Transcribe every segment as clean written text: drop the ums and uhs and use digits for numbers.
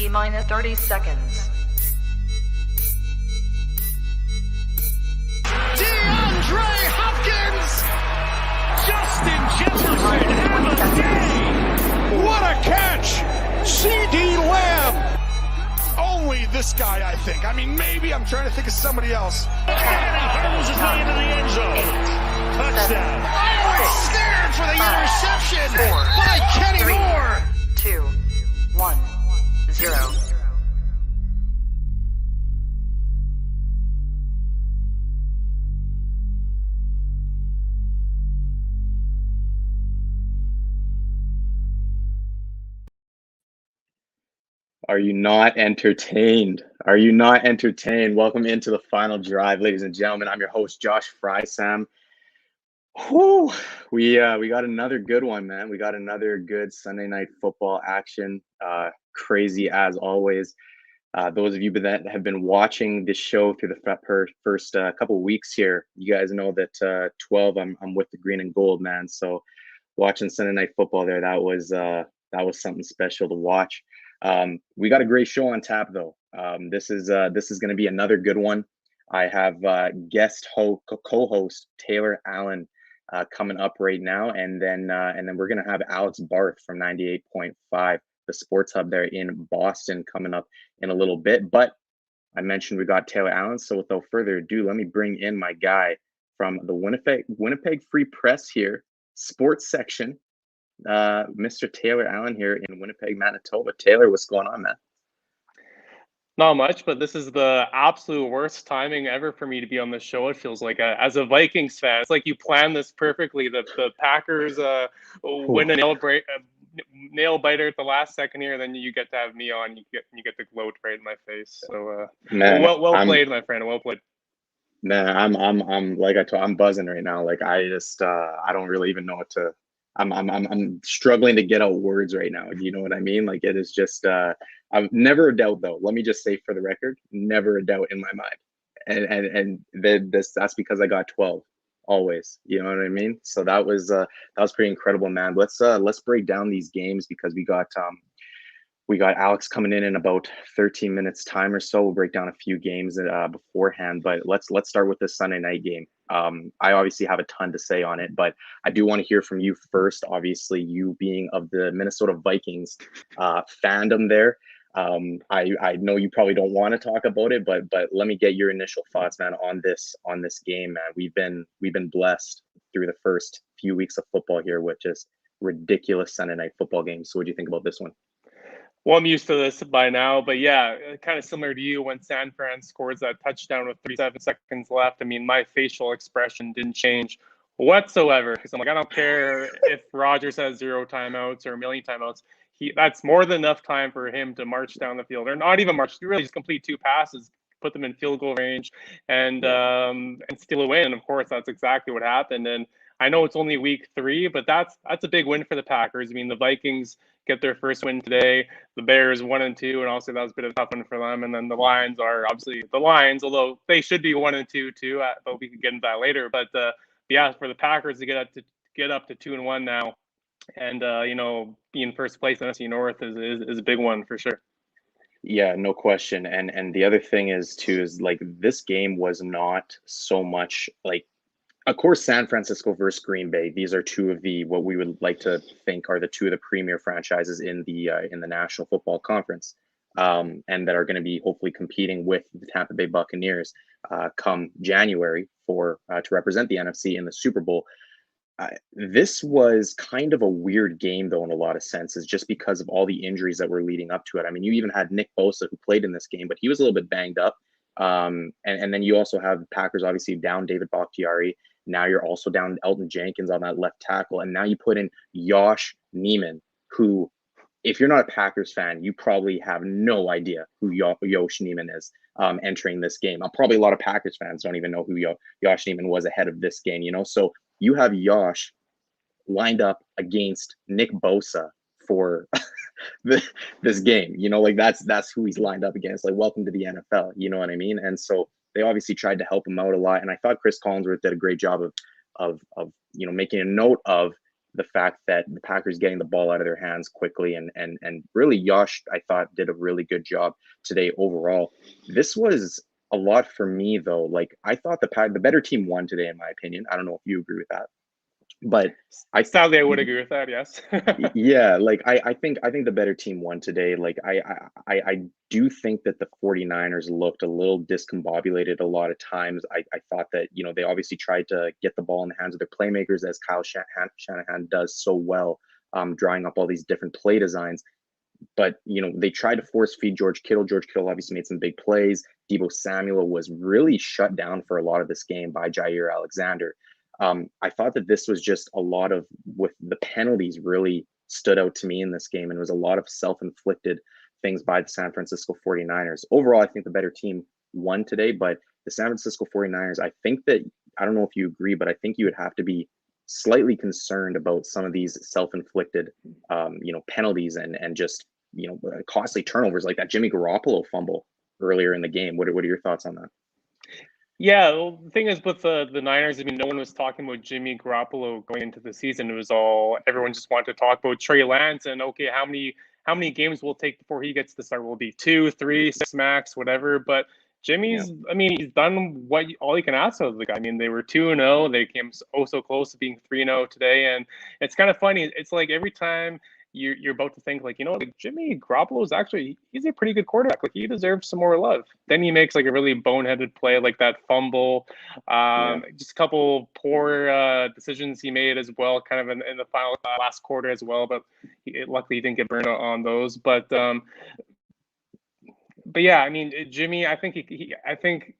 T-minus 30 seconds. DeAndre Hopkins! Justin Jefferson, have a day! What a catch! C.D. Lamb! Only this guy, I think. I mean, maybe I'm trying to think of somebody else. And he hurdles his way into the end zone. Touchdown. I was scared for the interception by Kenny Moore. 2, 1, 0. Are you not entertained? Are you not entertained? Welcome into the final drive, ladies and gentlemen. I'm your host, Josh Frey-Sam. Whew, we got another good one, man. We got another good Sunday night football action. Crazy as always. Those of you that have been watching this show through the first couple of weeks here, you guys know that 12 I'm with the green and gold, man. So watching Sunday night football there, that was something special to watch. We got a great show on tap though. This is going to be another good one. I have guest co-host Taylor Allen coming up right now, and then we're going to have Alex Barth from 98.5, the Sports Hub there in Boston, coming up in a little bit. But I mentioned we got Taylor Allen, so without further ado, let me bring in my guy from the Winnipeg Free Press here, sports section. Mr. Taylor Allen here in Winnipeg, Manitoba. Taylor, what's going on, man? Not much, but this is the absolute worst timing ever for me to be on this show. It feels like, as a Vikings fan, it's like you planned this perfectly. The Packers win a nail biter at the last second here, then you get to have me on. You get the gloat right in my face. So, man, well played, my friend. Well played. Man, I'm like I told, I'm buzzing right now. Like I just I don't really even know what to. I'm struggling to get out words right now. Do you know what I mean? Like it is just I've never a doubt though. Let me just say for the record, never a doubt in my mind. And that's because I got 12 always. You know what I mean? So that was pretty incredible, man. Let's break down these games because we got Alex coming in about 13 minutes time or so. We'll break down a few games beforehand, but let's start with this Sunday night game. I obviously have a ton to say on it, but I do want to hear from you first. Obviously, you being of the Minnesota Vikings fandom there. I know you probably don't want to talk about it, but let me get your initial thoughts, man, on this game, man. We've been blessed through the first few weeks of football here with just ridiculous Sunday night football games. So what do you think about this one? Well, I'm used to this by now, but yeah, kind of similar to you when San Fran scores that touchdown with 37 seconds left. I mean, my facial expression didn't change whatsoever because I'm like, I don't care if Rodgers has 0 timeouts or a million timeouts. That's more than enough time for him to march down the field, or not even march. You really just complete 2 passes, put them in field goal range, and steal a win. And of course, that's exactly what happened. And I know it's only week 3, but that's a big win for the Packers. I mean, the Vikings get their first win today. The Bears 1-2, and also that was a bit of a tough one for them. And then the Lions are obviously the Lions, although they should be 1-2 too. But we can get into that later. But yeah, for the Packers to get up to 2-1 now, and be in first place in NFC North is a big one for sure. Yeah, no question. And the other thing is like this game was not so much like. Of course, San Francisco versus Green Bay. These are two of what we would like to think are the two of the premier franchises in the National Football Conference, and that are going to be hopefully competing with the Tampa Bay Buccaneers come January to represent the NFC in the Super Bowl. This was kind of a weird game, though, in a lot of senses, just because of all the injuries that were leading up to it. I mean, you even had Nick Bosa, who played in this game, but he was a little bit banged up. And then you also have the Packers obviously down David Bakhtiari. Now you're also down Elton Jenkins on that left tackle. And now you put in Josh Neiman, who, if you're not a Packers fan, you probably have no idea who Josh Neiman is entering this game. Probably a lot of Packers fans don't even know who Josh Neiman was ahead of this game, So you have Josh lined up against Nick Bosa for this game, like that's who he's lined up against. Like, welcome to the NFL, you know what I mean? And so they obviously tried to help him out a lot. And I thought Chris Collinsworth did a great job of making a note of the fact that the Packers getting the ball out of their hands quickly, and really Josh, I thought, did a really good job today overall. This was a lot for me though. Like, I thought the better team won today, in my opinion. I don't know if you agree with that, but Sadly, I would agree with that. Yes. yeah, like I think the better team won today. Like I do think that the 49ers looked a little discombobulated a lot of times. I thought that, they obviously tried to get the ball in the hands of their playmakers, as Kyle Shanahan does so well, drawing up all these different play designs. But they tried to force feed George Kittle. George Kittle obviously made some big plays. Deebo Samuel was really shut down for a lot of this game by Jair Alexander. I thought that this was just a lot of, with the penalties, really stood out to me in this game, and it was a lot of self-inflicted things by the San Francisco 49ers. Overall, I think the better team won today, but the San Francisco 49ers, I think that, I don't know if you agree, but I think you would have to be slightly concerned about some of these self-inflicted, penalties, and just, costly turnovers, like that Jimmy Garoppolo fumble earlier in the game. What are your thoughts on that? Yeah, well, the thing is with the Niners, I mean, no one was talking about Jimmy Garoppolo going into the season. It was all, everyone just wanted to talk about Trey Lance and, okay, how many games will it take before he gets to start? Will it be 2, 3, 6 max, whatever? But Jimmy's, I mean, he's done all he can ask of the guy. I mean, they were 2-0. They came so close to being 3-0 today. And it's kind of funny. It's like every time you're about to think, like, like Jimmy Garoppolo is actually, he's a pretty good quarterback. Like, he deserves some more love. Then he makes like a really boneheaded play, like that fumble. Just a couple poor decisions he made as well, kind of in the final last quarter as well. But luckily he didn't get burned on those. But yeah, I mean, Jimmy, I think I think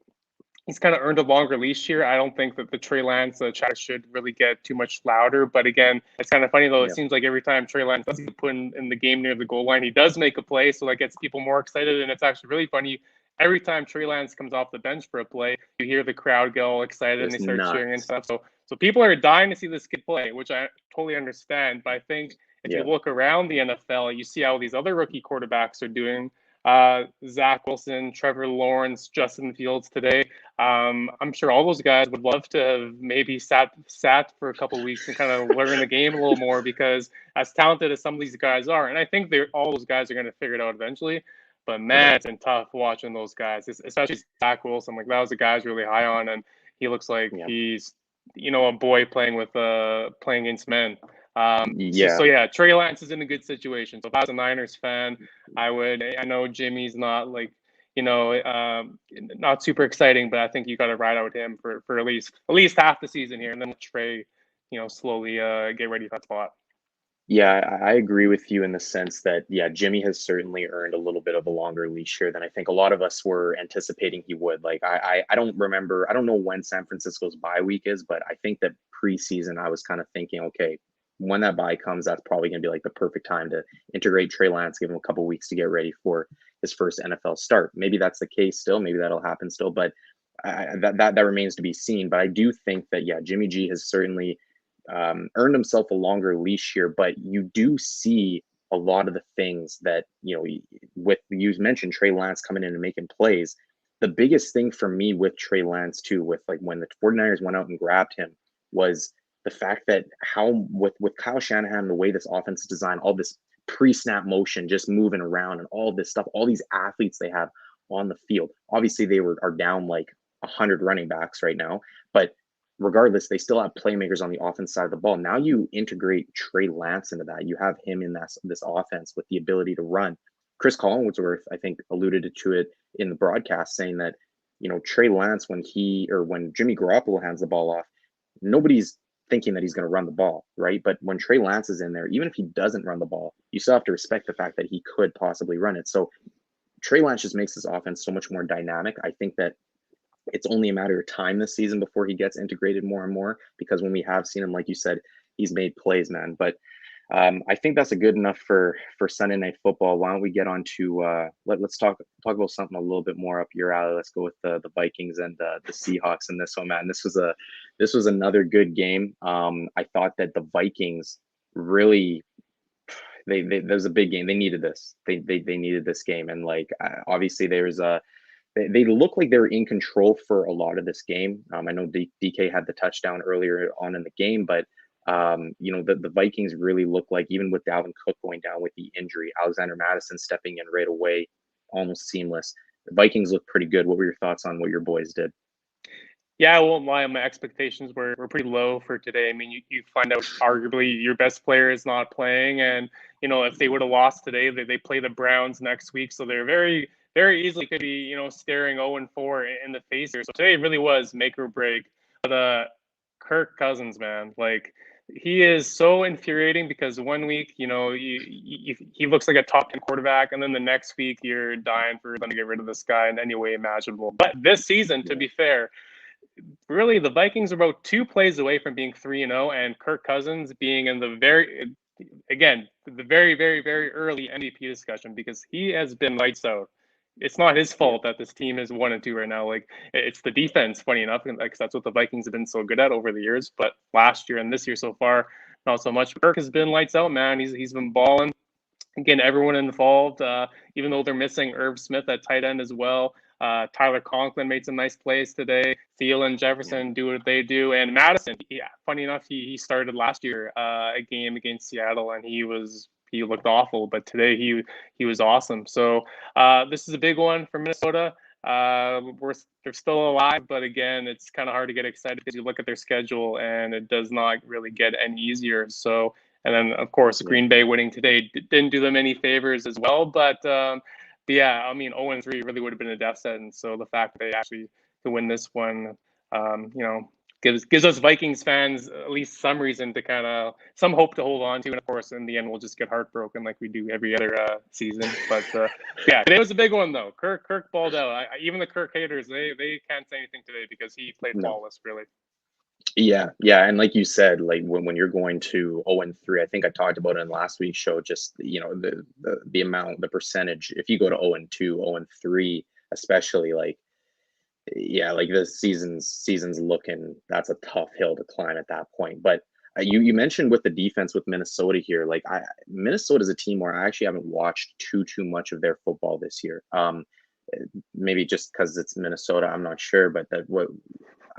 he's kind of earned a longer leash here. I don't think that the Trey Lance chatter should really get too much louder. But again, it's kind of funny though. It seems like every time Trey Lance does get put in the game near the goal line, he does make a play, so that gets people more excited. And it's actually really funny. Every time Trey Lance comes off the bench for a play, you hear the crowd get all excited and they start cheering and stuff. So people are dying to see this kid play, which I totally understand. But I think if you look around the NFL, you see how these other rookie quarterbacks are doing. Zach Wilson, Trevor Lawrence, Justin Fields today. I'm sure all those guys would love to have maybe sat for a couple of weeks and kind of learn the game a little more, because as talented as some of these guys are, and I think all those guys are going to figure it out eventually. But man, it's been tough watching those guys, especially Zach Wilson. Like, that was a guy I was really high on, and he looks like he's a boy playing against men. So Trey Lance is in a good situation. So if I was a Niners fan, I know Jimmy's not like, not super exciting, but I think you got to ride out him for at least half the season here, and then Trey, slowly get ready for that spot. Yeah, I agree with you in the sense that, Jimmy has certainly earned a little bit of a longer leash here than I think a lot of us were anticipating he would. Like, I don't know when San Francisco's bye week is, but I think that preseason I was kind of thinking, okay, when that bye comes, that's probably going to be like the perfect time to integrate Trey Lance, give him a couple weeks to get ready for his first NFL start. Maybe that's the case still. Maybe that'll happen still, but that remains to be seen. But I do think that, Jimmy G has certainly earned himself a longer leash here. But you do see a lot of the things that, with, you mentioned Trey Lance coming in and making plays. The biggest thing for me with Trey Lance too, with like when the 49ers went out and grabbed him, was the fact that how with Kyle Shanahan, the way this offense is designed, all this pre-snap motion, just moving around and all this stuff, all these athletes they have on the field. Obviously, they are down like 100 running backs right now, but regardless, they still have playmakers on the offense side of the ball. Now you integrate Trey Lance into that. You have him in this offense with the ability to run. Chris Collinsworth, I think, alluded to it in the broadcast, saying that, Trey Lance, when Jimmy Garoppolo hands the ball off, nobody's thinking that he's going to run the ball, right? But when Trey Lance is in there, even if he doesn't run the ball, you still have to respect the fact that he could possibly run it. So Trey Lance just makes this offense so much more dynamic. I think that it's only a matter of time this season before he gets integrated more and more, because when we have seen him, like you said, he's made plays, man. But I think that's a good enough for Sunday Night Football. Why don't we get on to let's talk about something a little bit more up your alley. Let's go with the Vikings and the Seahawks in this one, man. This was another good game. I thought that the Vikings really, there was a big game. They needed this. They needed this game, and like obviously they look like they were in control for a lot of this game. I know DK had the touchdown earlier on in the game, but The Vikings really look like, even with Dalvin Cook going down with the injury, Alexander Madison stepping in right away, almost seamless. The Vikings look pretty good. What were your thoughts on what your boys did? Yeah, I won't lie. My expectations were pretty low for today. I mean, you find out arguably your best player is not playing, and if they would have lost today, they play the Browns next week, so they're very very easily could be staring 0-4 in the face here. So today really was make or break. But Kirk Cousins, man, like he is so infuriating because one week he looks like a top 10 quarterback, and then the next week you're dying for them to get rid of this guy in any way imaginable. But this season, to be fair, really the Vikings are about 2 plays away from being 3-0, and Kirk Cousins being in the very very very early MVP discussion because he has been lights out. It's not his fault that this team is 1-2 right now. Like, it's the defense, funny enough, because that's what the Vikings have been so good at over the years. But last year and this year so far, not so much. Kirk has been lights out, man. He's been balling. Again, everyone involved, even though they're missing Irv Smith at tight end as well. Tyler Conklin made some nice plays today. Thielen, Jefferson do what they do. And Madison, yeah, funny enough, he started last year a game against Seattle, and he looked awful. But today he was awesome. So this is a big one for Minnesota. They're still alive, but again, it's kind of hard to get excited because you look at their schedule and it does not really get any easier. So, and then of course Green Bay winning today didn't do them any favors as well. But yeah, I mean 0-3 really would have been a death sentence. So the fact that they actually to win this one, gives us Vikings fans at least some reason to some hope to hold on to. And of course, in the end, we'll just get heartbroken like we do every other season. But yeah, it was a big one though. Kirk balled out. Even the Kirk haters, they can't say anything today because he played flawless, really. Yeah, and like you said, like when you're going to 0-3, I think I talked about it in last week's show. Just the amount, the percentage. If you go to 0-2, 0-3, especially like the season's looking. That's a tough hill to climb at that point. But you mentioned with the defense with Minnesota here, like Minnesota's a team where I actually haven't watched too much of their football this year. Maybe just because it's Minnesota, I'm not sure, but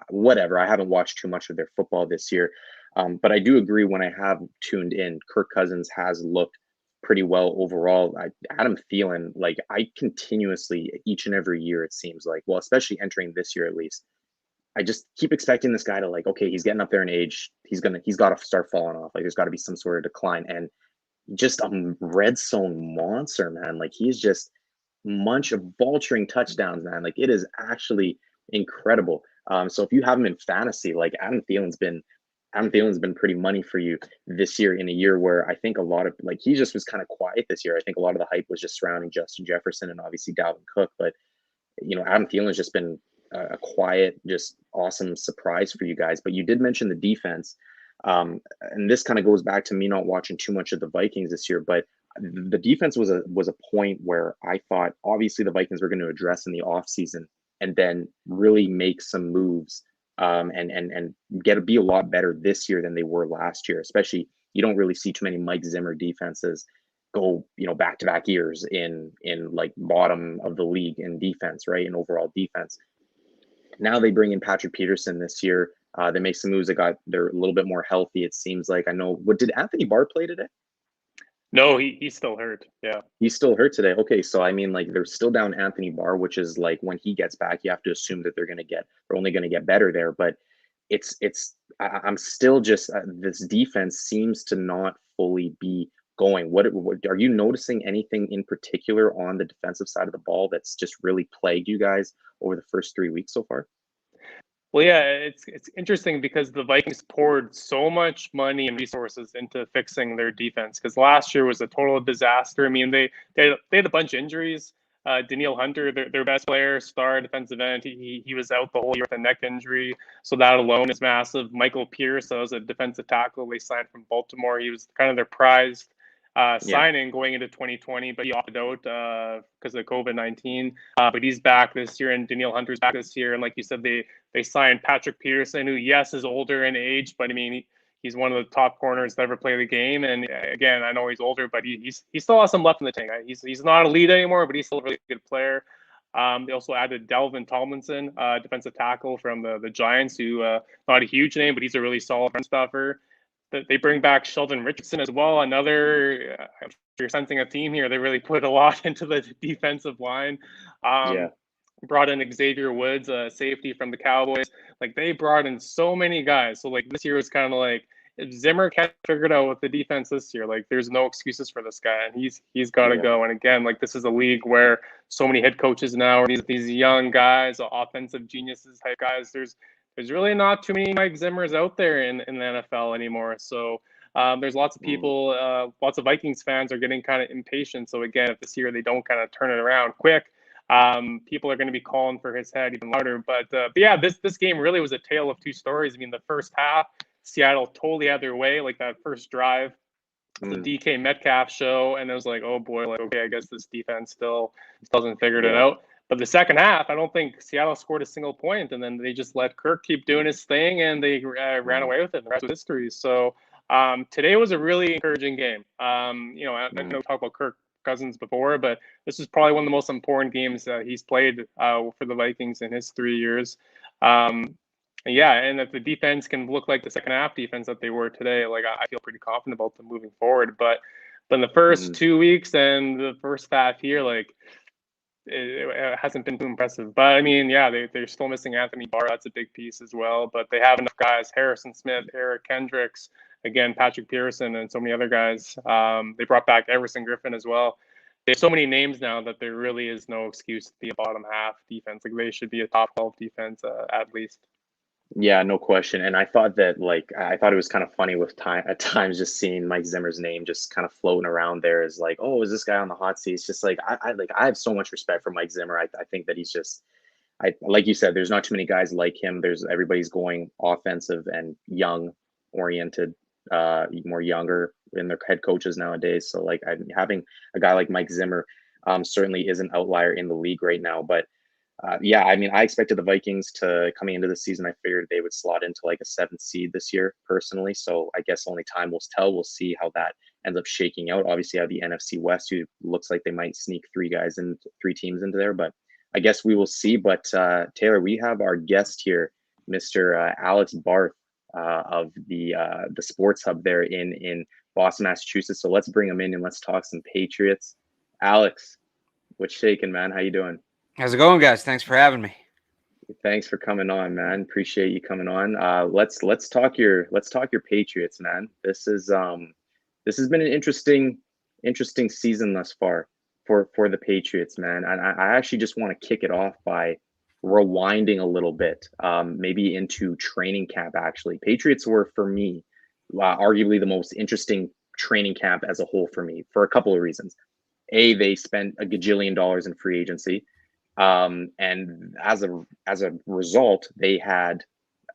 whatever. I haven't watched too much of their football this year. But I do agree when I have tuned in, Kirk Cousins has looked pretty well overall. Adam Thielen, like I continuously each and every year, it seems like, well, especially entering this year at least, I just keep expecting this guy to like, okay, he's getting up there in age. He's got to start falling off. Like there's got to be some sort of decline. And just a red zone monster, man. Like he's just vulturing touchdowns, man. Like it is actually incredible. So if you have him in fantasy, like Adam Thielen's been pretty money for you this year, in a year where I think a lot of like he just was kind of quiet this year. I think a lot of the hype was just surrounding Justin Jefferson and obviously Dalvin Cook, but Adam Thielen's just been a quiet, just awesome surprise for you guys. But you did mention the defense, and this kind of goes back to me not watching too much of the Vikings this year, but the defense was a point where I thought obviously the Vikings were going to address in the offseason and then really make some moves and be a lot better this year than they were last year. Especially, you don't really see too many Mike Zimmer defenses go back-to-back years in like bottom of the league in defense, right? In overall defense. Now they bring in Patrick Peterson this year. They make some moves. They're a little bit more healthy, it seems like. I know. What did Anthony Barth play today? No, he's still hurt. Yeah, he's still hurt today. Okay, so I mean, like they're still down Anthony Barr, which is like when he gets back, you have to assume that they're only going to get better there. But I'm still just this defense seems to not fully be going. What are you noticing anything in particular on the defensive side of the ball that's just really plagued you guys over the first 3 weeks so far? Well, yeah, it's interesting because the Vikings poured so much money and resources into fixing their defense because last year was a total disaster. I mean, they had a bunch of injuries. Danielle Hunter, their best player, star defensive end, he was out the whole year with a neck injury, so that alone is massive. Michael Pierce, that was a defensive tackle they signed from Baltimore. He was kind of their prized signing going into 2020, but he opted out because of COVID-19. But he's back this year, and Danielle Hunter's back this year. And like you said, they signed Patrick Peterson, who, yes, is older in age, but I mean, he's one of the top corners to ever play the game. And again, I know he's older, but he still has some left in the tank. He's not elite anymore, but he's still a really good player. They also added Delvin Tomlinson, defensive tackle from the Giants, who not a huge name, but he's a really solid run stuffer. they bring back Sheldon Richardson as well. Another, if you're sensing a theme here, they really put a lot into the defensive line. Yeah. Brought in Xavier Woods, a safety from the Cowboys. Like, they brought in so many guys. So like this year was kind of like, if Zimmer can't figure it out with the defense this year, like there's no excuses for this guy, and he's got to Yeah. go. And again, like this is a league where so many head coaches now are these young guys, offensive geniuses type guys. There's really not too many Mike Zimmers out there in the NFL anymore. So there's lots of people, lots of Vikings fans are getting kind of impatient. So again, if this year they don't kind of turn it around quick, people are going to be calling for his head even louder. But yeah, this game really was a tale of two stories. I mean, the first half, Seattle totally had their way. Like that first drive, the DK Metcalf show, and it was like, oh boy, like okay, I guess this defense still hasn't figured it out. But the second half, I don't think Seattle scored a single point, and then they just let Kirk keep doing his thing, and they ran away with it. The rest was history. So today was a really encouraging game. I know talk about Kirk Cousins before, but this is probably one of the most important games that he's played for the Vikings in his 3 years. Yeah, and if the defense can look like the second half defense that they were today, like I feel pretty confident about them moving forward. But in the first 2 weeks and the first half here, like it hasn't been too impressive. But I mean, yeah, they're still missing Anthony Barr. That's a big piece as well. But they have enough guys: Harrison Smith, Eric Kendricks, again Patrick Pearson, and so many other guys. They brought back Everson Griffin as well. They have so many names now that there really is no excuse to be a bottom half defense. Like they should be a top 12 defense at least. Yeah, no question. And I thought that I thought it was kind of funny at times just seeing Mike Zimmer's name just kind of floating around there as like, oh, is this guy on the hot seat? It's just like I have so much respect for Mike Zimmer. I think that he's just like you said, there's not too many guys like him. Everybody's going offensive and young oriented, more younger in their head coaches nowadays. So like having a guy like Mike Zimmer certainly is an outlier in the league right now. But yeah, I mean, I expected the Vikings to coming into the season. I figured they would slot into like a 7th seed this year, personally. So I guess only time will tell. We'll see how that ends up shaking out. Obviously, I have the NFC West, who looks like they might sneak 3 teams into there, but I guess we will see. But Taylor, we have our guest here, Mr. Alex Barth of the Sports Hub there in Boston, Massachusetts. So let's bring him in and let's talk some Patriots. Alex, what's shaking, man? How you doing? How's it going, guys? Thanks for having me. Thanks for coming on, man. Appreciate you coming on. Let's talk your Patriots, man. This has been an interesting season thus far for the Patriots, man. And I actually just want to kick it off by rewinding a little bit, maybe into training camp. Actually, Patriots were for me arguably the most interesting training camp as a whole for me for a couple of reasons. A, they spent a gajillion dollars in free agency. And as a result, they had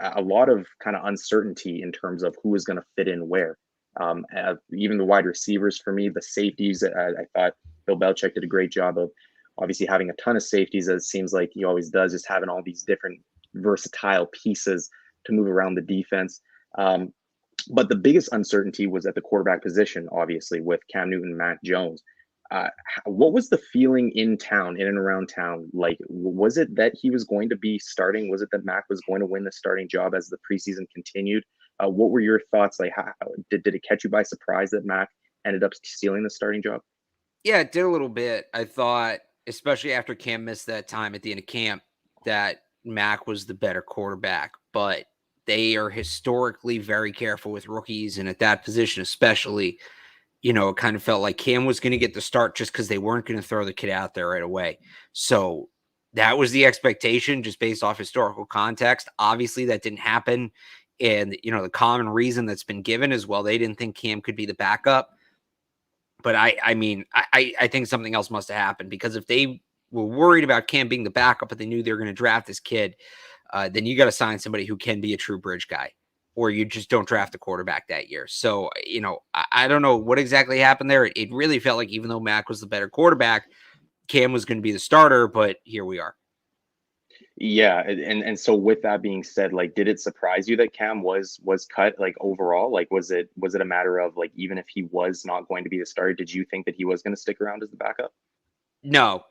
a lot of kind of uncertainty in terms of who was going to fit in where. Even the wide receivers for me, the safeties, I thought Bill Belichick did a great job of obviously having a ton of safeties, as it seems like he always does, just having all these different versatile pieces to move around the defense. But the biggest uncertainty was at the quarterback position, obviously, with Cam Newton, Mac Jones. What was the feeling in and around town? Like, was it that he was going to be starting? Was it that Mac was going to win the starting job as the preseason continued? What were your thoughts? Like, did it catch you by surprise that Mac ended up stealing the starting job? Yeah, it did a little bit. I thought, especially after Cam missed that time at the end of camp, that Mac was the better quarterback. But they are historically very careful with rookies, and at that position especially, it kind of felt like Cam was going to get the start just because they weren't going to throw the kid out there right away. So that was the expectation just based off historical context. Obviously, that didn't happen. And, the common reason that's been given is, well, they didn't think Cam could be the backup. But I mean, I think something else must have happened, because if they were worried about Cam being the backup, but they knew they were going to draft this kid, then you got to sign somebody who can be a true bridge guy, or you just don't draft a quarterback that year. So, I don't know what exactly happened there. It really felt like even though Mac was the better quarterback, Cam was going to be the starter, but here we are. Yeah. And so with that being said, like, did it surprise you that Cam was cut, like, overall? Like, was it a matter of, like, even if he was not going to be the starter, did you think that he was going to stick around as the backup? No,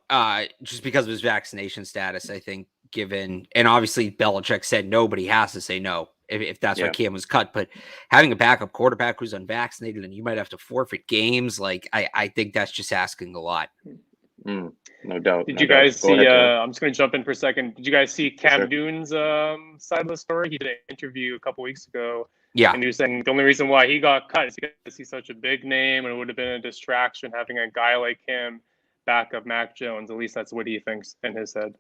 just because of his vaccination status, I think, given, and obviously Belichick said no, but he has to say no. if that's why Yeah. Cam was cut. But having a backup quarterback who's unvaccinated and you might have to forfeit games, like I think that's just asking a lot. No doubt. Did no you doubt. guys Go see? ahead, Taylor. I'm just going to jump in for a second. Did you guys see Cam sure. Newton's side of the story? He did an interview a couple weeks ago, Yeah. and he was saying the only reason why he got cut is because he's such a big name, and it would have been a distraction having a guy like him back up Mac Jones. At least that's what he thinks in his head.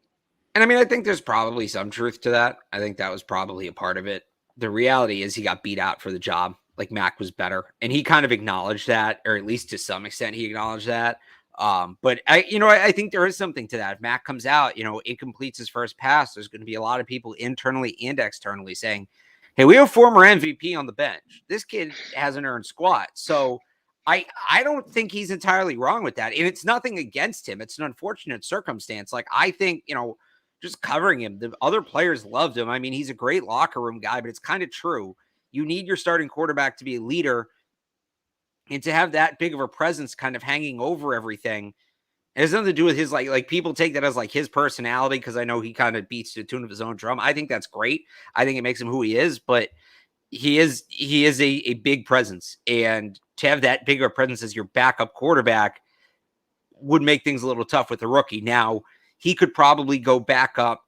And I mean, I think there's probably some truth to that. I think that was probably a part of it. The reality is he got beat out for the job. Like Mac was better. And he kind of acknowledged that, or at least to some extent, he acknowledged that. But I think there is something to that. If Mac comes out, incompletes his first pass, there's going to be a lot of people internally and externally saying, hey, we have a former MVP on the bench. This kid hasn't earned squat. So I don't think he's entirely wrong with that. And it's nothing against him. It's an unfortunate circumstance. Like, I think, just covering him, the other players loved him. I mean, he's a great locker room guy, but it's kind of true. You need your starting quarterback to be a leader, and to have that big of a presence kind of hanging over everything. It has nothing to do with his, like people take that as like his personality, because I know he kind of beats to the tune of his own drum. I think that's great. I think it makes him who he is, but he is a big presence, and to have that bigger presence as your backup quarterback would make things a little tough with the rookie. Now, he could probably go back up.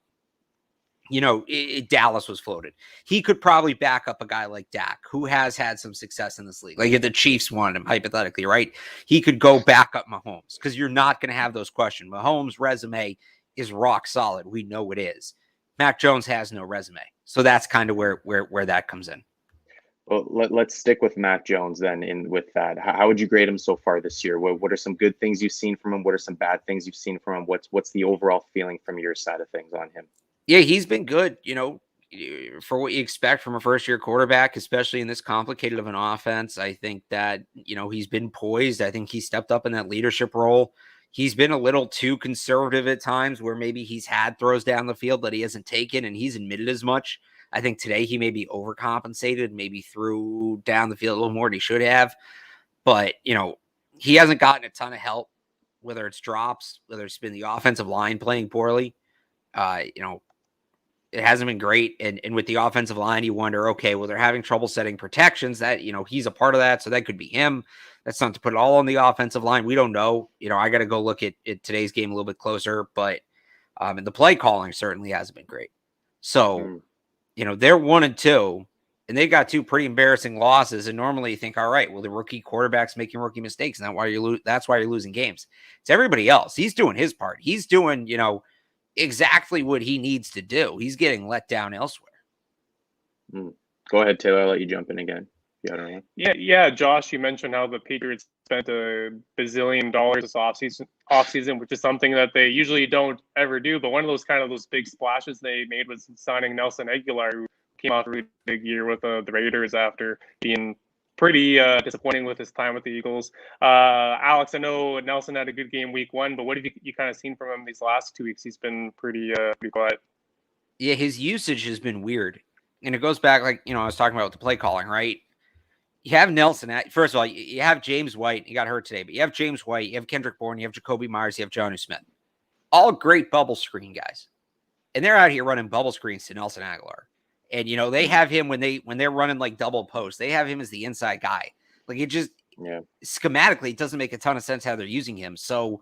Dallas was floated. He could probably back up a guy like Dak, who has had some success in this league. Like if the Chiefs wanted him, hypothetically, right? He could go back up Mahomes, because you're not going to have those questions. Mahomes' resume is rock solid. We know it is. Mac Jones has no resume. So that's kind of where that comes in. Well, let's stick with Mac Jones then. With that, how would you grade him so far this year? What are some good things you've seen from him? What are some bad things you've seen from him? What's the overall feeling from your side of things on him? Yeah, he's been good, for what you expect from a first-year quarterback, especially in this complicated of an offense. I think that, he's been poised. I think he stepped up in that leadership role. He's been a little too conservative at times, where maybe he's had throws down the field that he hasn't taken, and he's admitted as much. I think today he maybe overcompensated, maybe threw down the field a little more than he should have. But, he hasn't gotten a ton of help, whether it's drops, whether it's been the offensive line playing poorly. It hasn't been great. And with the offensive line, you wonder, okay, well, they're having trouble setting protections. That, he's a part of that. So that could be him. That's not to put it all on the offensive line. We don't know. I got to go look at today's game a little bit closer. But and the play calling certainly hasn't been great. So, they're 1-2, and they've got two pretty embarrassing losses. And normally you think, all right, well, the rookie quarterback's making rookie mistakes, and that's why you're losing games. It's everybody else. He's doing his part. He's doing, exactly what he needs to do. He's getting let down elsewhere. Go ahead, Taylor. I'll let you jump in again. Yeah, Josh, you mentioned how the Patriots spent $1 bazillion this offseason, which is something that they usually don't ever do. But one of those big splashes they made was signing Nelson Aguilar, who came off a really big year with the Raiders after being pretty disappointing with his time with the Eagles. Alex, I know Nelson had a good game week 1, but what have you kind of seen from him these last 2 weeks? He's been pretty quiet. Yeah, his usage has been weird. And it goes back, I was talking about with the play calling, right? You have Nelson. First of all, you have James White. He got hurt today, but you have James White, you have Kendrick Bourne, you have Jacoby Myers, you have Jonnu Smith. All great bubble screen guys. And they're out here running bubble screens to Nelson Aguilar. And, they have him when they're running like double post. They have him as the inside guy. Like it just schematically, it doesn't make a ton of sense how they're using him. So,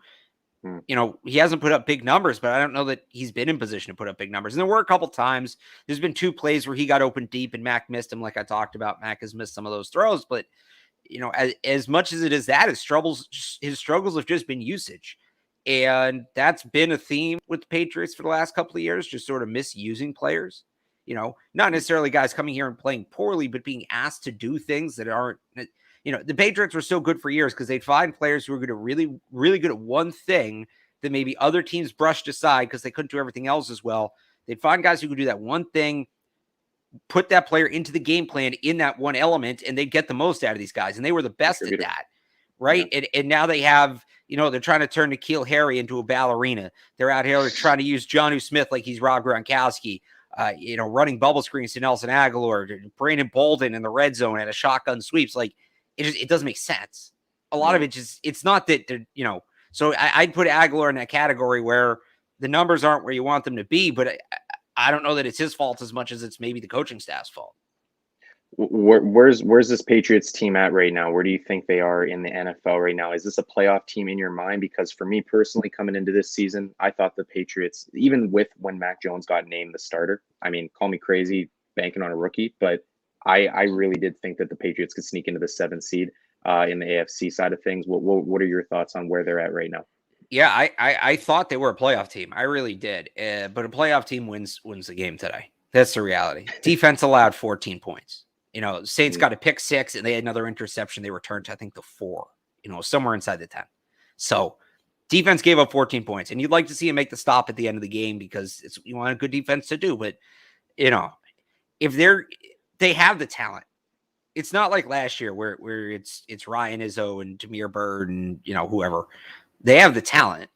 he hasn't put up big numbers, but I don't know that he's been in position to put up big numbers. And there were a couple times, there's been 2 plays where he got open deep and Mac missed him. Like I talked about, Mac has missed some of those throws, but as much as it is that, his struggles have just been usage. And that's been a theme with the Patriots for the last couple of years, just sort of misusing players. Not necessarily guys coming here and playing poorly, but being asked to do things that aren't, the Patriots were so good for years because they'd find players who were good at really, really good at one thing that maybe other teams brushed aside because they couldn't do everything else as well. They'd find guys who could do that one thing, put that player into the game plan in that one element, and they'd get the most out of these guys. And they were the best at that, right? Yeah. And now they have, they're trying to turn N'Keal Harry into a ballerina. They're out here trying to use Jonnu Smith like he's Rob Gronkowski. Running bubble screens to Nelson Aguilar, Brandon Bolden in the red zone and a shotgun sweeps. Like it doesn't make sense. A lot of it just, it's not that they're, so I'd put Aguilar in that category where the numbers aren't where you want them to be, but I don't know that it's his fault as much as it's maybe the coaching staff's fault. Where's this Patriots team at right now? Where do you think they are in the NFL right now? Is this a playoff team in your mind? Because for me personally, coming into this season, I thought the Patriots, even with when Mac Jones got named the starter, I mean, call me crazy banking on a rookie, but I really did think that the Patriots could sneak into the 7th seed in the AFC side of things. What are your thoughts on where they're at right now? Yeah, I thought they were a playoff team. I really did. But a playoff team wins the game today. That's the reality. Defense allowed 14 points. Saints got a pick 6 and they had another interception. They returned to, I think, the 4, somewhere inside the 10. So defense gave up 14 points. And you'd like to see him make the stop at the end of the game because you want a good defense to do. But, if they have the talent. It's not like last year where it's Ryan Izzo and Jameer Byrd and, whoever. They have the talent.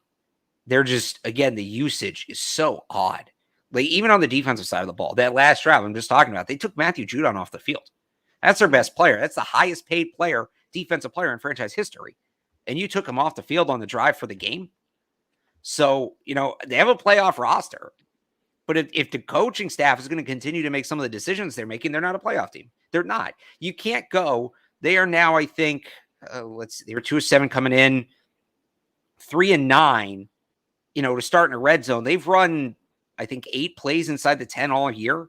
They're just, again, the usage is so odd. Like, even on the defensive side of the ball, that last drive I'm just talking about, they took Matthew Judon off the field. That's their best player. That's the highest paid player, defensive player in franchise history. And you took him off the field on the drive for the game. So, they have a playoff roster. But if the coaching staff is going to continue to make some of the decisions they're making, they're not a playoff team. They're not. You can't go. They are now, I think, they were 2-7 coming in, 3-9, to start in a red zone. They've run, I think, 8 plays inside the 10 all year.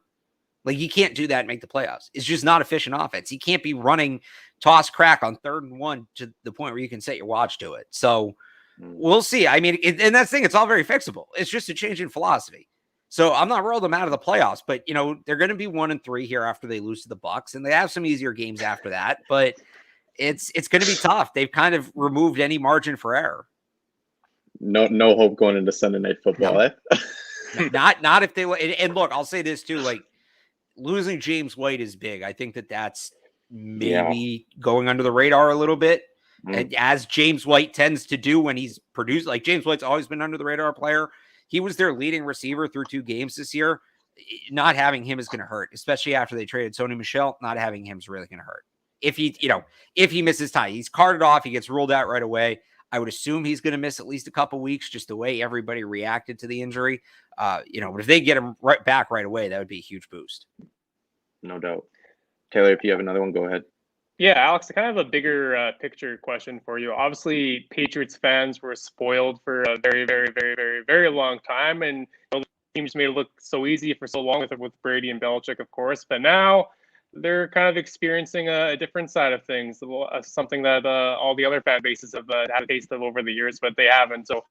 Like, you can't do that and make the playoffs. It's just not efficient offense. You can't be running toss crack on 3rd and 1 to the point where you can set your watch to it. So we'll see. I mean, and that's the thing. It's all very fixable. It's just a change in philosophy. So I'm not rolling them out of the playoffs, but they're going to be 1-3 here after they lose to the Bucs, and they have some easier games after that. But it's going to be tough. They've kind of removed any margin for error. No hope going into Sunday Night Football. No. Eh? not if they. And look, I'll say this too: like, losing James White is big. I think that's maybe going under the radar a little bit, and as James White tends to do when he's produced. Like, James White's always been under the radar player. He was their leading receiver through 2 games this year. Not having him is going to hurt, especially after they traded Sony Michel. Not having him is really going to hurt. If he misses time, he's carted off. He gets ruled out right away. I would assume he's going to miss at least a couple weeks, just the way everybody reacted to the injury. But if they get him right back right away, that would be a huge boost. No doubt. Taylor, if you have another one, go ahead. Yeah, Alex, I kind of have a bigger picture question for you. Obviously, Patriots fans were spoiled for a very, very, very, very, very long time. And the team just made it look so easy for so long with Brady and Belichick, of course. But now they're kind of experiencing a different side of things, something that all the other fan bases have had a taste of over the years, but they haven't. So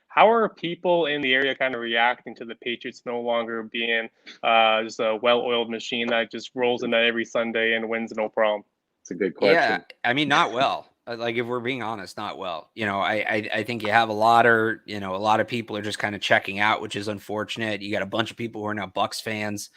how are people in the area kind of reacting to the Patriots no longer being just a well-oiled machine that just rolls in every Sunday and wins no problem? It's a good question. Yeah, I mean, not well. Like, if we're being honest, not well. I think you have a lot of people are just kind of checking out, which is unfortunate. You got a bunch of people who are now Bucs fans.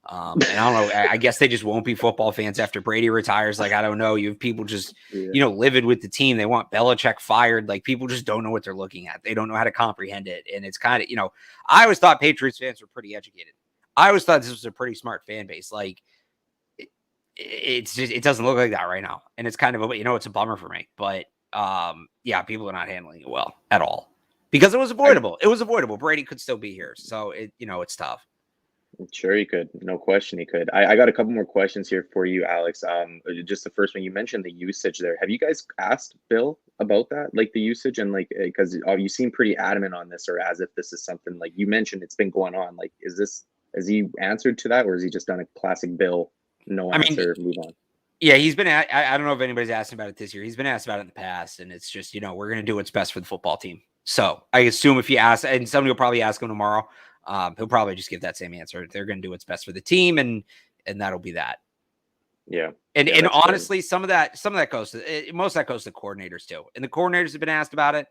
And I don't know, I guess they just won't be football fans after Brady retires. Like, I don't know. You have people just, livid with the team. They want Belichick fired. Like, people just don't know what they're looking at. They don't know how to comprehend it. And it's kind of, I always thought Patriots fans were pretty educated. I always thought this was a pretty smart fan base. Like, it doesn't look like that right now. And it's kind of, it's a bummer for me, but people are not handling it well at all because it was avoidable. It was avoidable. Brady could still be here. So it's tough. Sure, he could. No question, he could. I got a couple more questions here for you, Alex. Just the first one, you mentioned the usage there. Have you guys asked Bill about that, like the usage, and like because you seem pretty adamant on this, or as if this is something like you mentioned it's been going on. Like, has he answered to that, or has he just done a classic Bill? No answer, move on. Yeah, he's been I don't know if anybody's asked about it this year. He's been asked about it in the past, and it's just, we're going to do what's best for the football team. So I assume if you ask, and somebody will probably ask him tomorrow, he'll probably just give that same answer. They're going to do what's best for the team, and that'll be that. Yeah. And honestly, some of that goes to, most of that goes to coordinators too. And the coordinators have been asked about it.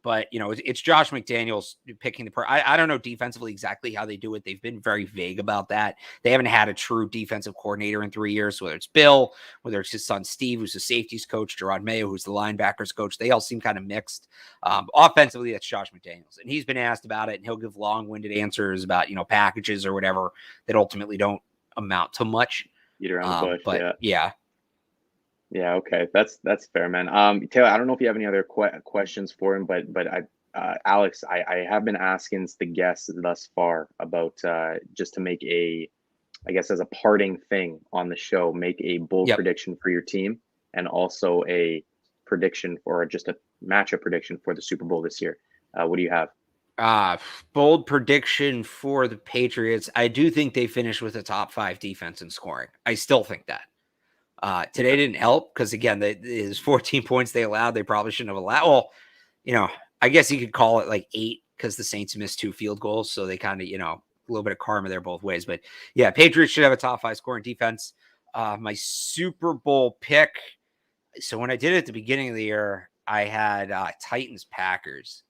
But, it's Josh McDaniels picking I don't know defensively exactly how they do it. They've been very vague about that. They haven't had a true defensive coordinator in 3 years, whether it's Bill, whether it's his son Steve, who's the safeties coach, Gerard Mayo, who's the linebackers coach. They all seem kind of mixed. Offensively, that's Josh McDaniels. And he's been asked about it, and he'll give long-winded answers about, packages or whatever that ultimately don't amount to much. Beat around the bush, but yeah. Yeah, okay, that's fair, man. Taylor, I don't know if you have any other questions for him, but Alex, I have been asking the guests thus far about just to make a I guess as a parting thing on the show, make a bold Yep. prediction for your team and also a prediction or just a matchup prediction for the Super Bowl this year. What do you have? Bold prediction for the Patriots. I do think they finish with a top 5 defense in scoring. I still think that. Today didn't help because, again, is 14 points they allowed. They probably shouldn't have allowed. Well, I guess you could call it like 8 because the Saints missed 2 field goals. So they kind of, a little bit of karma there both ways. But yeah, Patriots should have a top 5 scoring defense. My Super Bowl pick. So when I did it at the beginning of the year, I had Titans Packers.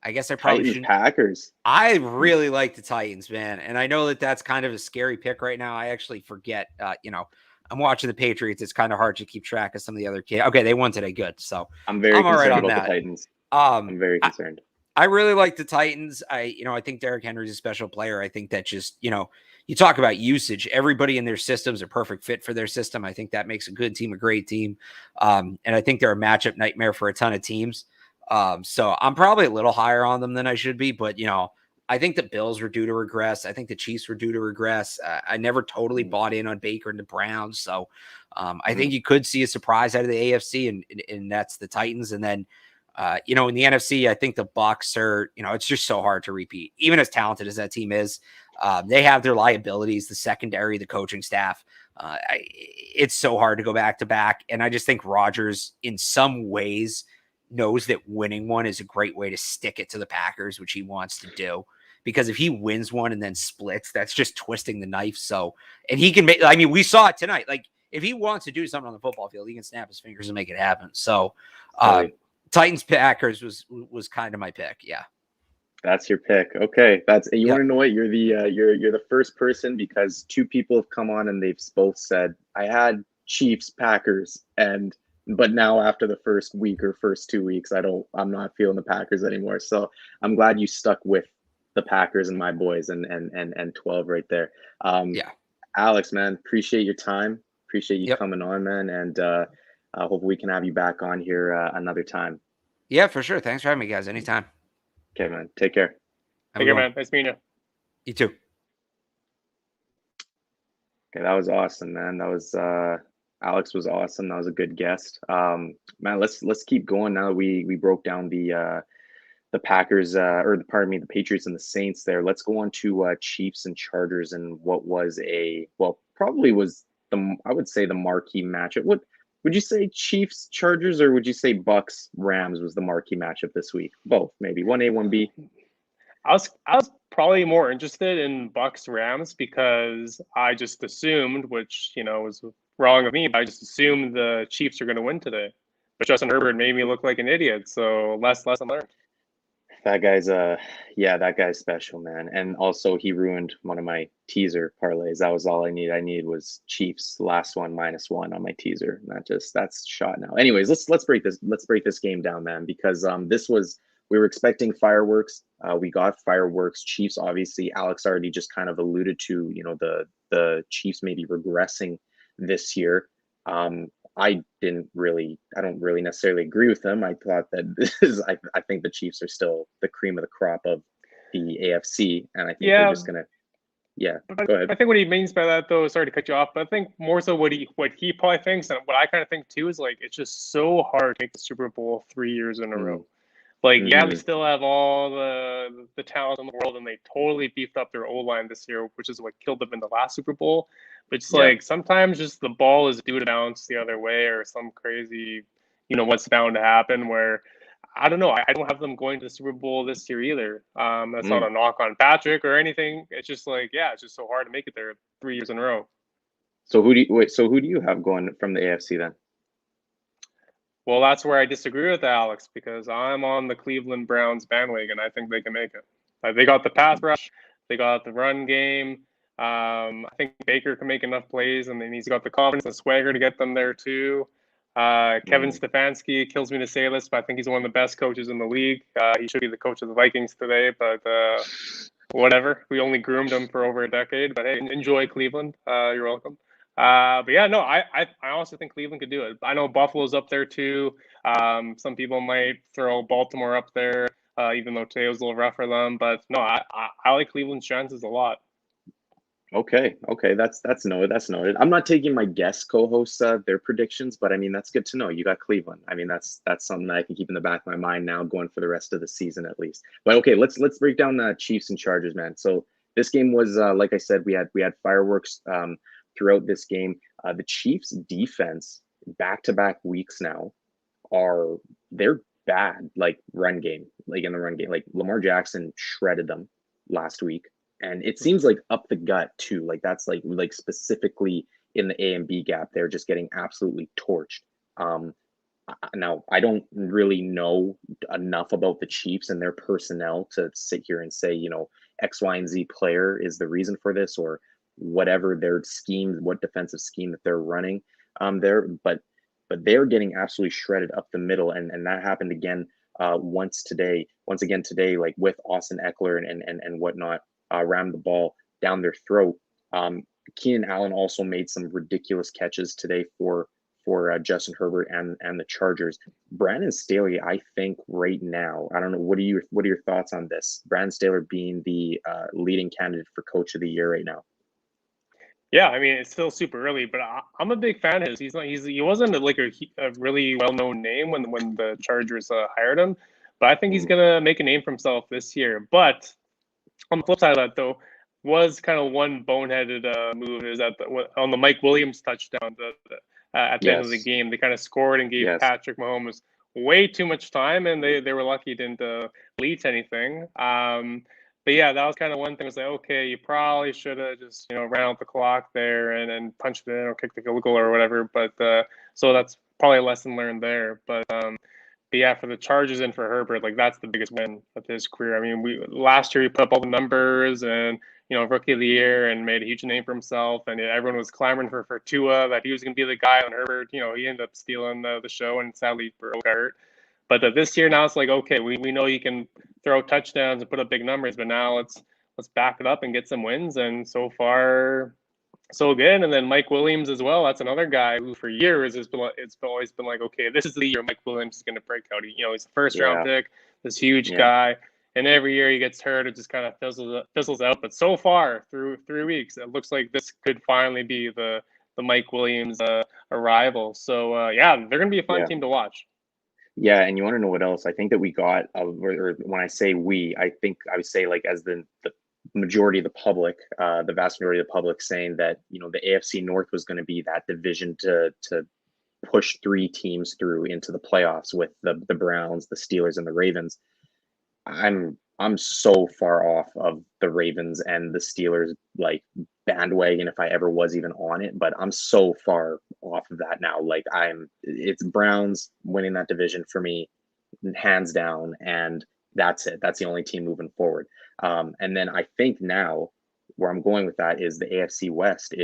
I guess I probably Titans shouldn't. Packers. I really like the Titans, man. And I know that that's kind of a scary pick right now. I actually forget, I'm watching the Patriots. It's kind of hard to keep track of some of the other kids. Okay, they won today. Good. So I'm very all right concerned on about that. the Titans. I'm very concerned. I really like the Titans. I think Derrick Henry's a special player. I think that just, you talk about usage. Everybody in their systems are perfect fit for their system. I think that makes a good team a great team. And I think they're a matchup nightmare for a ton of teams. So I'm probably a little higher on them than I should be, but I think the Bills were due to regress. I think the Chiefs were due to regress. I never totally bought in on Baker and the Browns. So I think you could see a surprise out of the AFC, and that's the Titans. And then, in the NFC, I think the Bucs are, it's just so hard to repeat. Even as talented as that team is, they have their liabilities, the secondary, the coaching staff. It's so hard to go back to back. And I just think Rodgers, in some ways, knows that winning one is a great way to stick it to the Packers, which he wants to do. Because if he wins one and then splits, that's just twisting the knife. So, and he can make, we saw it tonight. Like, if he wants to do something on the football field, he can snap his fingers and make it happen. So, Titans Packers was kind of my pick. Yeah. That's your pick. Okay. Want to know what? You're the first person, because 2 people have come on and they've both said, I had Chiefs Packers, but now after the first week or first 2 weeks, I'm not feeling the Packers anymore. So I'm glad you stuck with the Packers and my boys and 12 right there. Alex, man, appreciate your time. Appreciate you coming on, man. And hope we can have you back on here another time. Yeah, for sure. Thanks for having me, guys. Anytime. Okay, man. Take care. Take care, man. Nice meeting you. You too. Okay, that was awesome, man. That was Alex was awesome. That was a good guest. Man, let's keep going now that we broke down the Packers the Patriots and the Saints there. Let's go on to Chiefs and Chargers and what was probably was I would say the marquee matchup. What would you say, Chiefs Chargers, or would you say Bucks Rams was the marquee matchup this week? Both, maybe 1A, 1B. I was probably more interested in Bucks Rams because I just assumed, which was wrong of me, but I just assumed the Chiefs are going to win today. But Justin Herbert made me look like an idiot, so lesson learned. That guy's special, man. And also he ruined one of my teaser parlays. That was all I needed. I needed was Chiefs last one -1 on my teaser. That's shot now. Anyways, let's break this game down, man, because we were expecting fireworks. We got fireworks. Chiefs, obviously, Alex already just kind of alluded to, the Chiefs maybe regressing this year. I don't really necessarily agree with him. I thought that I think the Chiefs are still the cream of the crop of the AFC, and I think they're just gonna. Yeah, go ahead. I think what he means by that, though, sorry to cut you off, but I think more so what he probably thinks, and what I kind of think too, is like it's just so hard to make the Super Bowl 3 years in a row. Like, we still have all the talent in the world, and they totally beefed up their O-line this year, which is what killed them in the last Super Bowl. But it's like sometimes just the ball is due to bounce the other way, or some crazy, what's bound to happen where, I don't know. I don't have them going to the Super Bowl this year either. That's not a knock on Patrick or anything. It's just like, it's just so hard to make it there 3 years in a row. So who do you have going from the AFC then? Well, that's where I disagree with Alex, because I'm on the Cleveland Browns bandwagon. I think they can make it. They got the pass rush. They got the run game. I think Baker can make enough plays, and then he's got the confidence and swagger to get them there too. Kevin Stefanski, kills me to say this, but I think he's one of the best coaches in the league. He should be the coach of the Vikings today, but whatever. We only groomed him for over a decade. But hey, enjoy Cleveland. You're welcome. I honestly think Cleveland could do it. I know Buffalo's up there too. Some people might throw Baltimore up there, even though today was a little rough for them. But no, I like Cleveland's chances a lot. Okay, that's noted. That's noted. I'm not taking my guest co-hosts their predictions, but I mean that's good to know. You got Cleveland. I mean that's something that I can keep in the back of my mind now, going for the rest of the season at least. But okay, let's break down the Chiefs and Chargers, man. So this game was like I said, we had fireworks throughout this game. The Chiefs defense back-to-back weeks now they're bad, like run game, like in the run game. Like Lamar Jackson shredded them last week. And it seems like up the gut too. Like that's like specifically in the A and B gap, they're just getting absolutely torched. Now I don't really know enough about the Chiefs and their personnel to sit here and say, X, Y, and Z player is the reason for this or whatever their scheme, what defensive scheme that they're running there. But they're getting absolutely shredded up the middle, and that happened again once again today, like with Austin Eckler and whatnot. Rammed the ball down their throat. Keenan Allen also made some ridiculous catches today for Justin Herbert and the Chargers. Brandon Staley, I think right now, I don't know, what are your thoughts on this? Brandon Staley being the leading candidate for Coach of the Year right now. Yeah, I mean it's still super early, but I'm a big fan of his. He wasn't like a really well-known name when the Chargers hired him, but I think he's gonna make a name for himself this year. But on the flip side of that, though, was kind of one boneheaded move is that on the Mike Williams touchdown at the end of the game, they kind of scored and gave Patrick Mahomes way too much time, and they were lucky it didn't lead to anything. But yeah, that was kind of one thing. It was like, okay, you probably should have just ran out the clock there and punched it in or kicked the field goal or whatever. But so that's probably a lesson learned there. But yeah, for the Chargers and for Herbert, like that's the biggest win of his career. I mean, last year he put up all the numbers and Rookie of the Year and made a huge name for himself, and everyone was clamoring for Tua, that he was going to be the guy on Herbert. He ended up stealing the show, and sadly Burrow got hurt. But this year now it's like, okay, we know you can throw touchdowns and put up big numbers, but now let's back it up and get some wins. And so far, so good. And then Mike Williams as well. That's another guy who for years it's always been like, okay, this is the year Mike Williams is going to break out. He's a first round pick, this huge guy, and every year he gets hurt, it just kind of fizzles out. But so far through 3 weeks, it looks like this could finally be the Mike Williams arrival. So yeah, they're going to be a fun team to watch. Yeah, and you want to know what else? I think that we got, or when I say we, I think I would say like as the majority of the public, the vast majority of the public saying that, the AFC North was going to be that division to push 3 teams through into the playoffs with the Browns, the Steelers, and the Ravens. I'm so far off of the Ravens and the Steelers like bandwagon if I ever was even on it, but I'm so far off of that now. Like it's Browns winning that division for me, hands down, and that's it. That's the only team moving forward. And then I think now where I'm going with that is the AFC West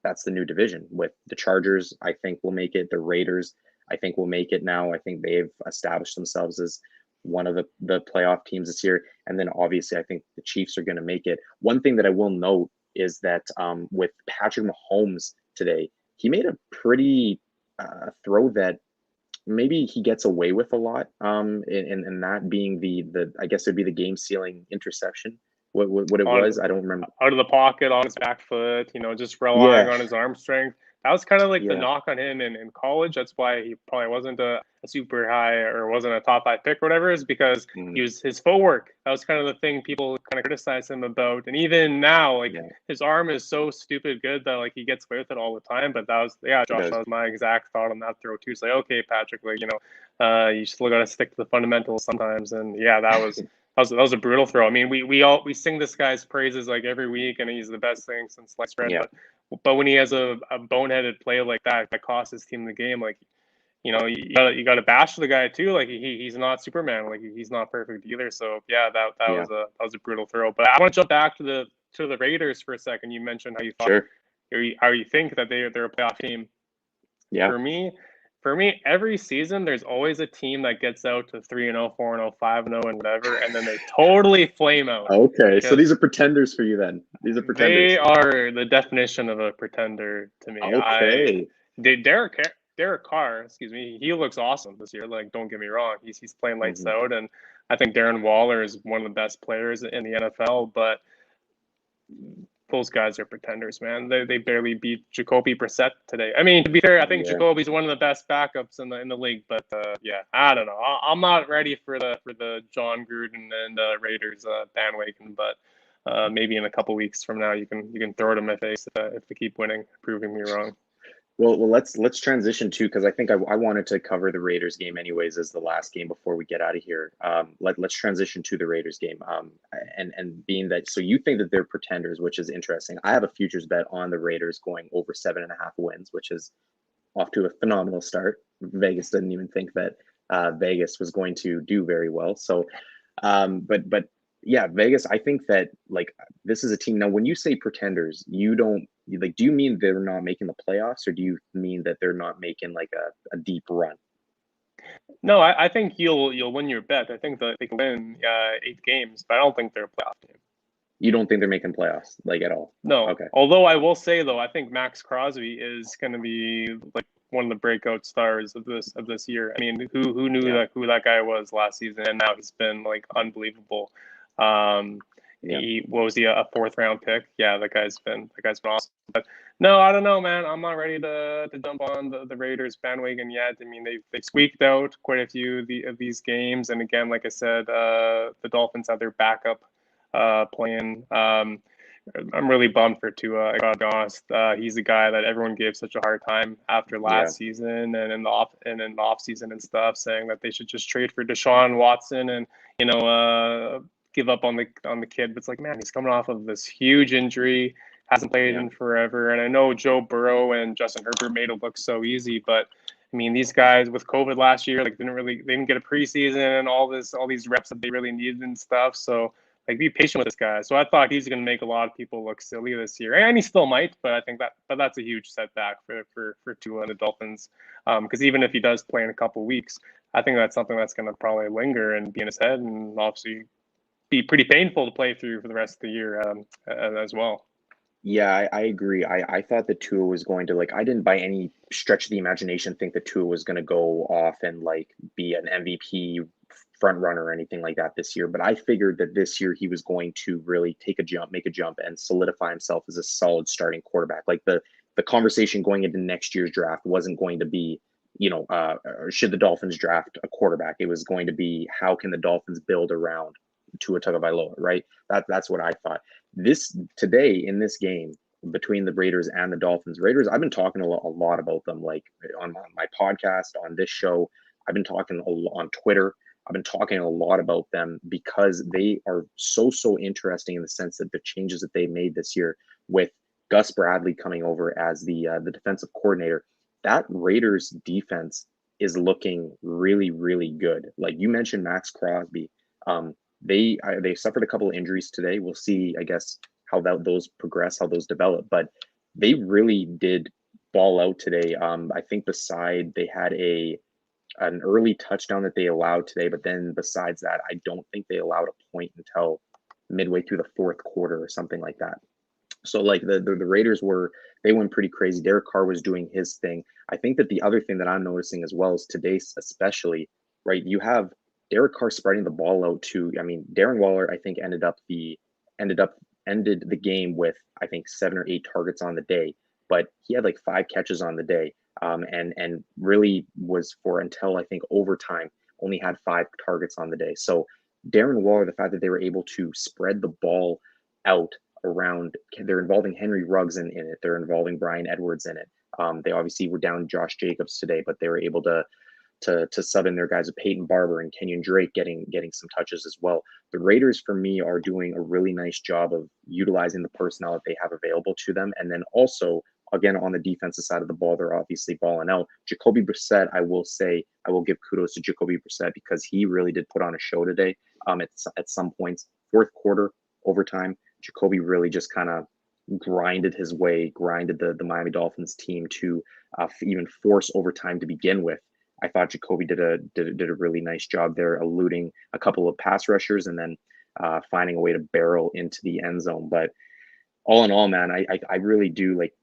that's the new division with the Chargers. I think will make it. The Raiders, I think will make it now. I think they've established themselves as one of the playoff teams this year. And then obviously I think the Chiefs are going to make it. One thing that I will note is that with Patrick Mahomes today, he made a pretty throw that maybe he gets away with a lot, and that being the I guess it'd be the game sealing interception. What it was, I don't remember. Out of the pocket on his back foot, just relying on his arm strength. That was kind of like the knock on him in college. That's why he probably wasn't a super high or wasn't a top 5 pick or whatever, is because he was his footwork. That was kind of the thing people kind of criticize him about. And even now, his arm is so stupid good that like he gets away with it all the time. But that was, Josh, that was my exact thought on that throw too. It's like, okay, Patrick, like, you still got to stick to the fundamentals sometimes. And yeah, that was a brutal throw. I mean, we sing this guy's praises like every week, and he's the best thing since sliced bread. But when he has a boneheaded play like that costs his team the game, like you got to bash the guy too. Like he's not Superman. Like he's not perfect either. So yeah, that was a brutal throw. But I want to jump back to the Raiders for a second. You mentioned how you thought how you think that they're a playoff team. Yeah. For me, every season there's always a team that gets out to 3-0, 4-0, 5-0, and whatever, and then they totally flame out. Okay, so these are pretenders for you then. These are pretenders. They are the definition of a pretender to me. Okay. Derek Carr, excuse me, he looks awesome this year. Like, don't get me wrong, he's playing lights out, and I think Darren Waller is one of the best players in the NFL. But those guys are pretenders, man. They barely beat Jacoby Brissett today. I mean, to be fair, I think Jacoby's one of the best backups in the league. But yeah, I don't know. I'm not ready for the John Gruden and Raiders bandwagon. But maybe in a couple weeks from now, you can throw it in my face if they keep winning, proving me wrong. Well, let's transition to, because I think I wanted to cover the Raiders game anyways as the last game before we get out of here. Let's transition to the Raiders game. And being that, so you think that they're pretenders, which is interesting. I have a futures bet on the Raiders going over 7.5 wins, which is off to a phenomenal start. Vegas didn't even think that Vegas was going to do very well. So, but yeah, Vegas, I think that like this is a team. Now, when you say pretenders, you don't like, do you mean they're not making the playoffs, or do you mean that they're not making like a deep run? No, I think you'll win your bet. I think that they can win 8 games, but I don't think they're a playoff team. You don't think they're making playoffs like at all? No. Okay. Although I will say though, I think Max Crosby is going to be like one of the breakout stars of this year. I mean, who knew who that guy was last season, and now he's been like unbelievable. What was he, a 4th round pick? Yeah, that guy's been awesome. But no, I don't know, man. I'm not ready to jump on the Raiders bandwagon yet. I mean, they squeaked out quite a few of these games, and again, like I said, the Dolphins have their backup playing. I'm really bummed for Tua. I gotta be honest. He's the guy that everyone gave such a hard time after last season and in the off season and stuff, saying that they should just trade for Deshaun Watson and give up on the kid. But it's like, man, he's coming off of this huge injury, hasn't played in forever. And I know Joe Burrow and Justin Herbert made it look so easy, but I mean, these guys with COVID last year, like they didn't get a preseason and all these reps that they really needed and stuff. So like, be patient with this guy. So I thought he's going to make a lot of people look silly this year, and he still might. But I think that's a huge setback for Tua and the Dolphins. Because even if he does play in a couple of weeks, I think that's something that's going to probably linger and be in his head, and obviously be pretty painful to play through for the rest of the year as well. Yeah, I agree. I thought that Tua was going to, like, I didn't by any stretch of the imagination think that Tua was going to go off and like be an MVP front runner or anything like that this year. But I figured that this year he was going to really make a jump and solidify himself as a solid starting quarterback. Like the conversation going into next year's draft wasn't going to be, should the Dolphins draft a quarterback? It was going to be, how can the Dolphins build around Tua Tagovailoa, right? That's what I thought. Today in this game between the Raiders and the Dolphins, I've been talking a lot about them, like on my podcast, on this show. I've been talking on Twitter. I've been talking a lot about them because they are so interesting in the sense that the changes that they made this year, with Gus Bradley coming over as the defensive coordinator, that Raiders defense is looking really, really good. Like you mentioned, Max Crosby. They suffered a couple of injuries today. We'll see, I guess, how those progress, how those develop. But they really did ball out today. I think they had an early touchdown that they allowed today, but then besides that, I don't think they allowed a point until midway through the 4th quarter or something like that. So like the Raiders they went pretty crazy. Derek Carr was doing his thing. I think that the other thing that I'm noticing as well is today, especially, right, you have Derek Carr spreading the ball out to, I mean, Darren Waller, I think ended the game with, I think, 7 or 8 targets on the day, but he had like 5 catches on the day. And really was, for until I think overtime, only had 5 targets on the day. So Darren Waller, the fact that they were able to spread the ball out around, they're involving Henry Ruggs in it. They're involving Brian Edwards in it. They obviously were down Josh Jacobs today, but they were able to sub in their guys of Peyton Barber and Kenyon Drake getting some touches as well. The Raiders, for me, are doing a really nice job of utilizing the personnel that they have available to them. And then also, again, on the defensive side of the ball, they're obviously balling out. Jacoby Brissett, I will give kudos to Jacoby Brissett because he really did put on a show today. At some points, 4th quarter, overtime, Jacoby really just kind of grinded the Miami Dolphins team to even force overtime to begin with. I thought Jacoby did a really nice job there, eluding a couple of pass rushers and then finding a way to barrel into the end zone. But all in all, man, I really do like.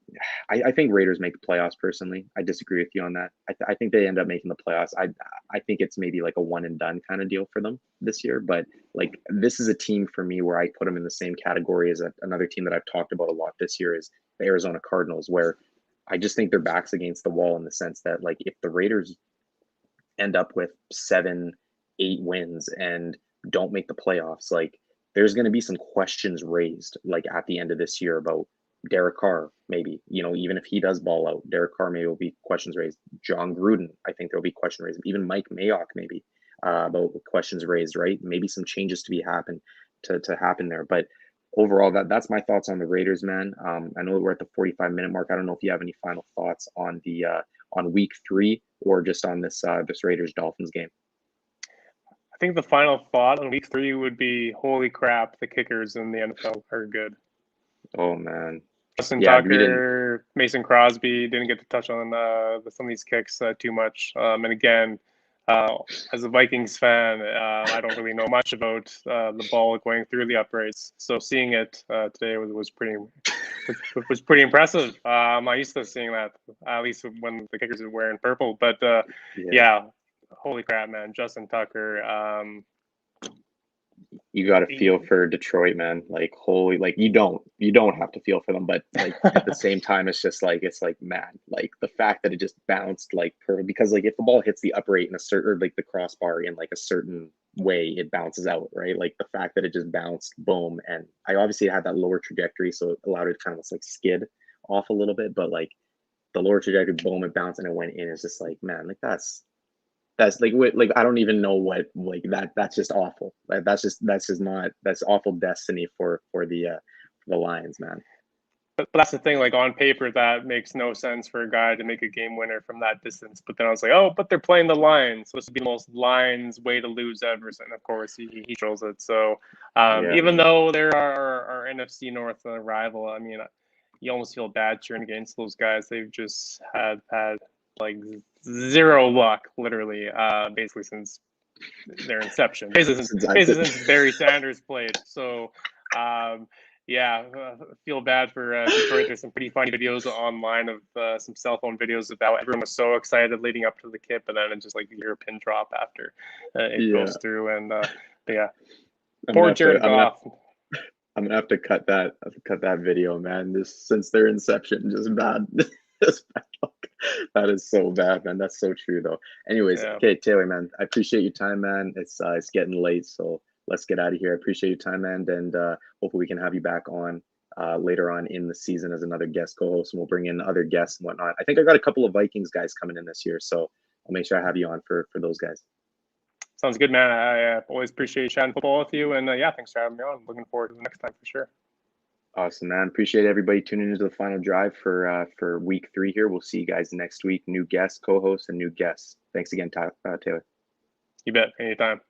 I think Raiders make the playoffs. Personally, I disagree with you on that. I think they end up making the playoffs. I think it's maybe like a one and done kind of deal for them this year. But like this is a team for me where I put them in the same category as another team that I've talked about a lot this year is the Arizona Cardinals, where I just think their backs against the wall in the sense that like if the Raiders end up with 7, 8 wins and don't make the playoffs, like there's going to be some questions raised like at the end of this year about Derek Carr, maybe, even if he does ball out, Derek Carr maybe will be questions raised. John Gruden, I think there'll be questions raised. Even Mike Mayock, maybe about questions raised, right? Maybe some changes to happen there. But overall, that's my thoughts on the Raiders, man. I know we're at the 45-minute mark. I don't know if you have any final thoughts on the on week 3 or just on this Raiders Dolphins game. I think the final thought on week 3 would be, holy crap, the kickers in the NFL are good. Oh man. Justin Tucker, Mason Crosby didn't get to touch on some of these kicks too much. And again, as a Vikings fan, I don't really know much about the ball going through the uprights. So seeing it today was pretty impressive. I'm not used to seeing that, at least when the kickers are wearing purple. But yeah, holy crap, man! Justin Tucker. You got to feel for Detroit, man. Like, holy, like you don't have to feel for them, but like at the same time, it's like, man, like the fact that it just bounced like perfect, because like if the ball hits the upright in a certain, like the crossbar in like a certain way, it bounces out, right? Like the fact that it just bounced, boom, and I obviously had that lower trajectory, so it allowed it to kind of like skid off a little bit, but like the lower trajectory, boom, it bounced and it went in. It's just like, man, like that's like I don't even know what like that's just awful. Like that's awful destiny for the Lions, man. But that's the thing, like on paper that makes no sense for a guy to make a game winner from that distance. But then I was like, oh, but they're playing the Lions, so this would be the most Lions way to lose ever. And of course he trolls it. So even though they're our NFC North rival, I mean, you almost feel bad cheering against those guys. They've just had like zero luck, literally, basically since their inception. Basically since Barry Sanders played. So, yeah, feel bad for Detroit. There's some pretty funny videos online of some cell phone videos of how everyone was so excited leading up to the kick, but then it's just like you hear a pin drop after it goes through. And yeah, poor Jared Goff. I'm gonna have to cut that video, man. This since their inception, just bad. That is so bad, man. That's so true, though. Anyways, okay, Taylor, man, I appreciate your time, man. It's getting late, so let's get out of here. I appreciate your time, man, and hopefully we can have you back on later on in the season as another guest co-host, and we'll bring in other guests and whatnot. I think I got a couple of Vikings guys coming in this year, so I'll make sure I have you on for those guys. Sounds good, man. I always appreciate chatting football with you, and yeah, thanks for having me on. Looking forward to the next time for sure. Awesome, man. Appreciate everybody tuning into the final drive for week 3 here. We'll see you guys next week. New guests, co-hosts, and new guests. Thanks again, Taylor. You bet. Anytime.